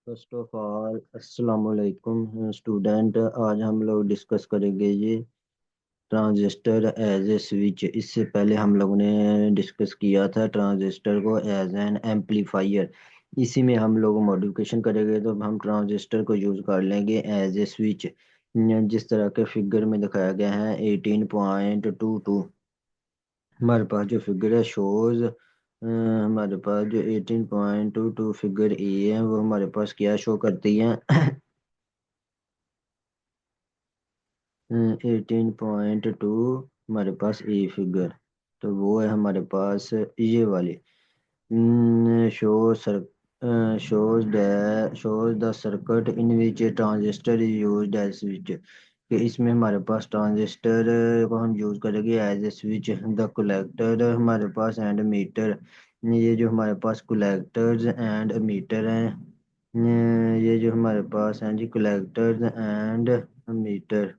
First of all अस्सलाम वालेकुम student. आज हम लोग डिस्कस करेंगे ये ट्रांजिस्टर एज ए स्विच। इससे पहले हम लोगों ने डिस्कस किया था ट्रांजिस्टर को एज एन एम्पलीफायर। इसी में हम लोग मॉडिफिकेशन करेंगे तो हम ट्रांजिस्टर को यूज़ कर लेंगे एज ए स्विच। जिस तरह के फिगर में दिखाया गया है 18.22। हमारे पास जो फिगर है शोज, हमारे पास जो 18.22 फिगर ए है वो हमारे पास क्या शो करती है 18.2 हमारे पास ए फिगर। तो वो है हमारे पास ये वाली show sir shows the circuit in which transistor is used as switch. कि इसमें हमारे पास ट्रांजिस्टर को हम यूज करेंगे as a switch. The collector हमारे पास एंड मीटर, ये जो हमारे पास कलेक्टर्स एंड मीटर हैं, ये जो हमारे पास हैं जी कलेक्टर्स एंड मीटर।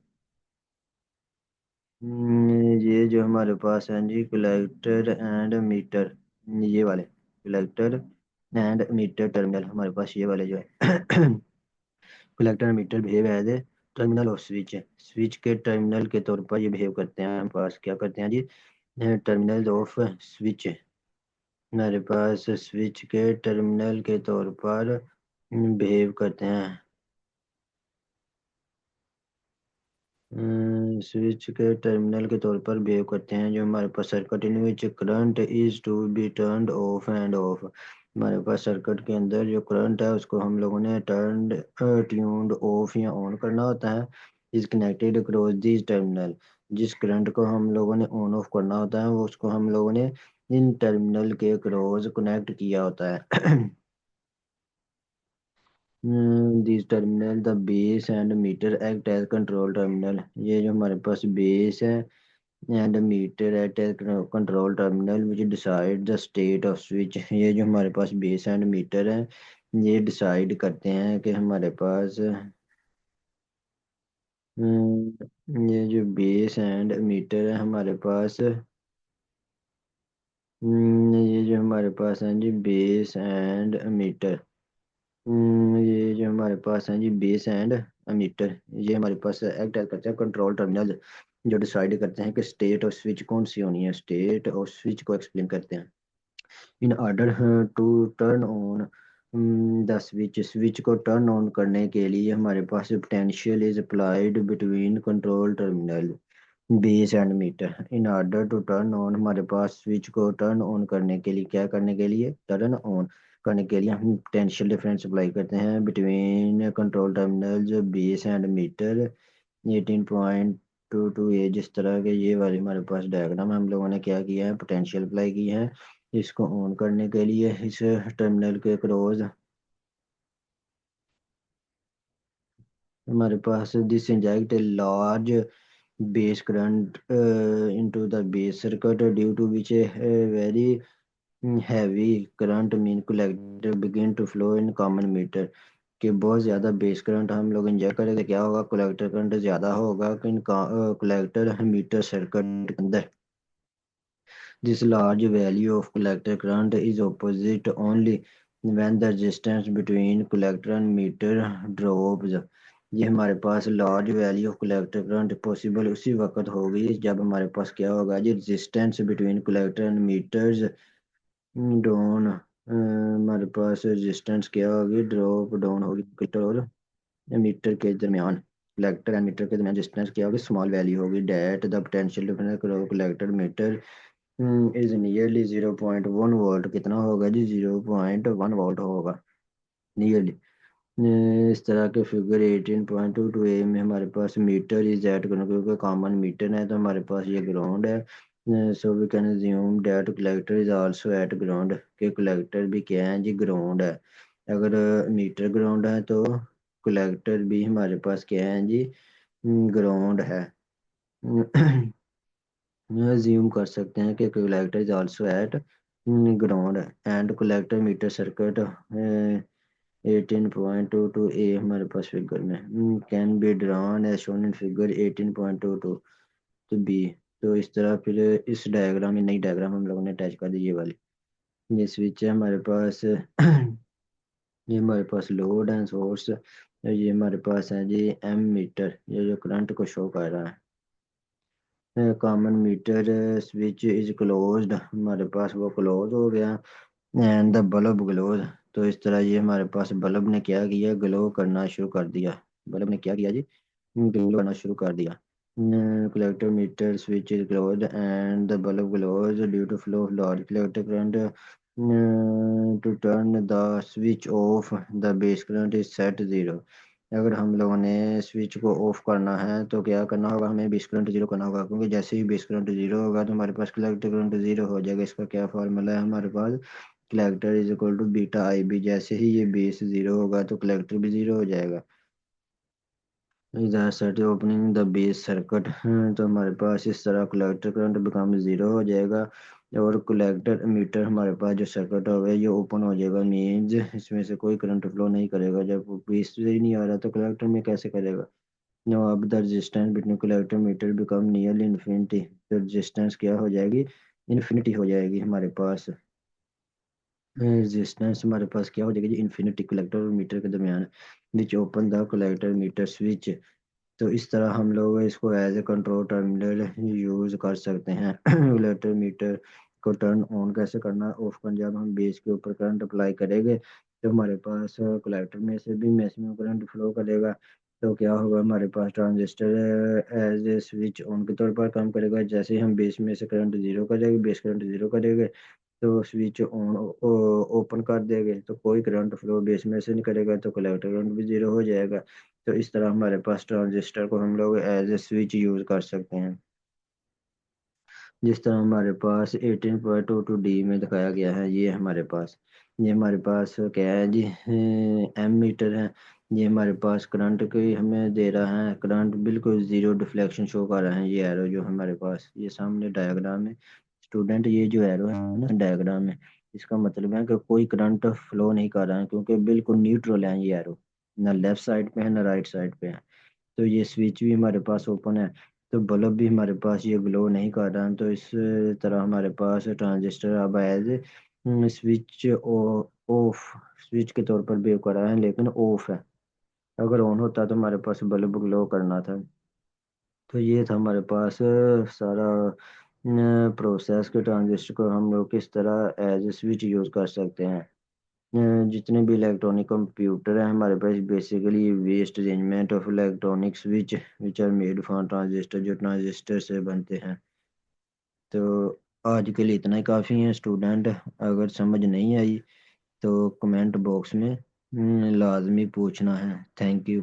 ये जो हमारे पास है जी कलेक्टर एंड मीटर, ये वाले कलेक्टर एंड मीटर टर्मिनल हमारे पास ये वाले जो है collector and emitter behave as a terminal of switch. Switch के टर्मिनल के तौर पर ये बिहेव करते हैं। हमारे पास क्या करते हैं जी, टर्मिनल ऑफ स्विच। हमारे पास स्विच के टर्मिनल के तौर पर बिहेव करते हैं। स्विच के टर्मिनल के तौर पर बिहेव करते हैं जो हमारे पास circuit in which current is to be turned off and off. हमारे पास सर्किट के अंदर जो करंट है उसको हम लोगों ने ट्यून्ड ऑफ या ऑन करना होता है। Is connected across this terminal. जिस करंट को हम लोगों ने ऑन ऑफ करना होता है वो उसको हम लोगों ने इन टर्मिनल के क्रॉस कनेक्ट किया होता है this terminal the base and emitter act as control terminal. ये जो हमारे पास बेस है and emitter act as control terminal which decide the state of switch. ये जो हमारे पास बेस एंड मीटर है ये डिसाइड करते हैं कि हमारे पास ये जो बेस एंड मीटर है हमारे पास, ये जो हमारे पास है जी बेस एंड मीटर, ये जो हमारे पास है जी बेस एंड अमीटर, ये हमारे पास एक्ट करते हैं कंट्रोल टर्मिनल जो डिसाइड करते हैं कि स्टेट और स्विच कौन सी होनी है। स्टेट और स्विच को एक्सप्लेन करते हैं। In order to turn on the switch, switch को टर्न ऑन करने के लिए हमारे पास potential is applied between control terminal base and meter. In order to turn on, हमारे पास स्विच को टर्न ऑन करने के लिए क्या करने के लिए टर्न ऑन करने के लिए हम पोटेंशियल डिफरेंस अप्लाई करते हैं between control terminals base and emitter. 18.22 ये जिस तरह के ये वाले हमारे पास डायग्राम हम लोगों ने क्या किया है पोटेंशियल अप्लाई की है इसको ऑन करने के लिए इस टर्मिनल के क्रॉस। हमारे पास this inject a large base current into the base circuit due to which a very heavy current mean collector begin to flow in common meter। कि बहुत ज़्यादा बेस करंट हम लोग इंजेक्ट करेंगे क्या होगा, कलेक्टर करंट ज़्यादा होगा कि कलेक्टर मीटर सर्किट के अंदर। This large value of collector current is opposite only when the resistance between collector and meter drops। ये हमारे पास large value of collector current possible उसी वक्त होगी जब हमारे पास क्या होगा जी resistance between collector and meters down. हमारे पास रेजिस्टेंस क्या होगी ड्रॉप डाउन होगी कलेक्टर और मीटर के दरमियान। कलेक्टर एंड मीटर के दरमियान रेजिस्टेंस क्या होगी स्मॉल वैल्यू होगी that the potential difference collector emitter is nearly 0.1 volt. कितना होगा जी 0.1 वोल्ट होगा नियरली। इस तरह के फिगर 18.22 ए में हमारे पास मीटर इज एट, क्योंकि कॉमन मीटर है तो हमारे पास ये ग्राउंड है। So we can assume that collector is also at ground, के कलेक्टर भी क्या है जी ग्राउंड है। अगर मीटर ग्राउंड है तो कलेक्टर भी हमारे पास क्या है जी ग्राउंड है। अज्यूम कर सकते हैं कि collector is also at ground and collector emitter circuit 18.22 A हमारे पास फिगर में can be drawn as shown in figure 18.22 तो बी। तो इस तरह फिर इस डायग्राम में नई डायग्राम हम लोगों ने अटैच कर दी ये वाली। ये स्विच है हमारे पास ये हमारे पास लोड एंड सोर्स, ये हमारे पास है जी एम मीटर, ये जो करंट को शो कर रहा है। Common emitter switch is closed, हमारे पास वो क्लोज हो गया। एंड द बल्ब ग्लोज, तो इस तरह ये हमारे पास बल्ब ने क्या किया, ग्लो करना शुरू कर दिया। बल्ब ने क्या किया जी, ग्लो करना शुरू कर दिया। Collector emitter switch is closed and the bulb glows due to flow of large collector current, to turn the switch off the base current is set zero. अगर हम लोगों ने स्विच को ऑफ करना है तो क्या करना होगा, हमें बेस करंट जीरो करना होगा, क्योंकि जैसे ही बेस करंट जीरो होगा तो हमारे पास कलेक्टर करंट जीरो हो जाएगा। इसका क्या फॉर्मूला है हमारे पास, collector is equal to beta I B. जैसे ही ये बेस जीरो होगा तो कलेक्टर भी जीरो हो जाएगा। इधर set opening the base circuit, तो हमारे पास इस तरह कलेक्टर करंट बिकम जीरो हो जाएगा। और कलेक्टर मीटर हमारे पास जो सर्किट होगा ये ओपन हो जाएगा, मीन्स इसमें से कोई करंट फ्लो नहीं करेगा। जब बेस से ही नहीं आ रहा तो कलेक्टर में कैसे करेगा। नो अब the resistance between collector emitter become nearly infinity, तो रेजिस्टेंस क्या हो जाएगी, इन्फिनिटी हो जाएगी हमारे पास। रेजिस्टेंस हमारे पास क्या हो जाएगी जी, इन्फिनिटी कलेक्टर और मीटर के दरमियान, which open the collector emitter switch. तो इस तरह हम लोग इसको as a control terminal use कर सकते हैं। रेगुलेटर मीटर को टर्न ऑन कैसे करना है, ऑफ करना, जब हम बेस के ऊपर करंट अप्लाई करेंगे तो हमारे पास कलेक्टर में से भी मैक्सिमम करंट फ्लो करेगा। तो क्या होगा, हमारे पास transistor as a switch on के तौर पर काम करेगा। जैसे ही हम बेस में से करंट जीरो करेंगे, बेस करंट जीरो करेंगे तो स्विच ऑन ओपन कर देंगे तो कोई करंट फ्लो बेस में से नहीं करेगा, तो कलेक्टर करंट भी जीरो हो जाएगा। तो इस तरह हमारे पास ट्रांजिस्टर को हम लोग एज ए स्विच यूज कर सकते हैं। जिस तरह हमारे पास 18.22 डी में दिखाया गया है, ये हमारे पास, ये हमारे पास क्या है जी, एम मीटर है। ये हमारे पास करंट की हमें दे रहा है, करंट बिल्कुल जीरो डिफ्लेक्शन शो कर रहा है। ये एरो जो हमारे पास ये सामने डायग्राम है स्टूडेंट, ये जो एरो है ना डायग्राम में, इसका मतलब है कि कोई करंट फ्लो नहीं कर रहा है, क्योंकि बिल्कुल न्यूट्रल है ये एरो, ना लेफ्ट साइड पे है ना राइट साइड पे है। तो ये स्विच भी हमारे पास ओपन है, तो बल्ब भी हमारे पास ये ग्लो नहीं कर रहा है। तो इस तरह हमारे पास ट्रांजिस्टर अब एज स्विच ऑफ, स्विच के तौर पर बिहेव कर रहा है लेकिन ऑफ है। अगर ऑन होता तो हमारे पास बल्ब ग्लो करना था। तो ये था हमारे पास सारा प्रोसेस के, ट्रांजिस्टर को हम लोग किस तरह एज स्विच यूज कर सकते हैं। जितने भी इलेक्ट्रॉनिक कंप्यूटर है हमारे पास, basically vast arrangement of electronic switch which are made from transistor, जो ट्रांजिस्टर से बनते हैं। तो आज के लिए इतना ही काफ़ी है स्टूडेंट। अगर समझ नहीं आई तो कमेंट बॉक्स में लाजमी पूछना है। Thank you.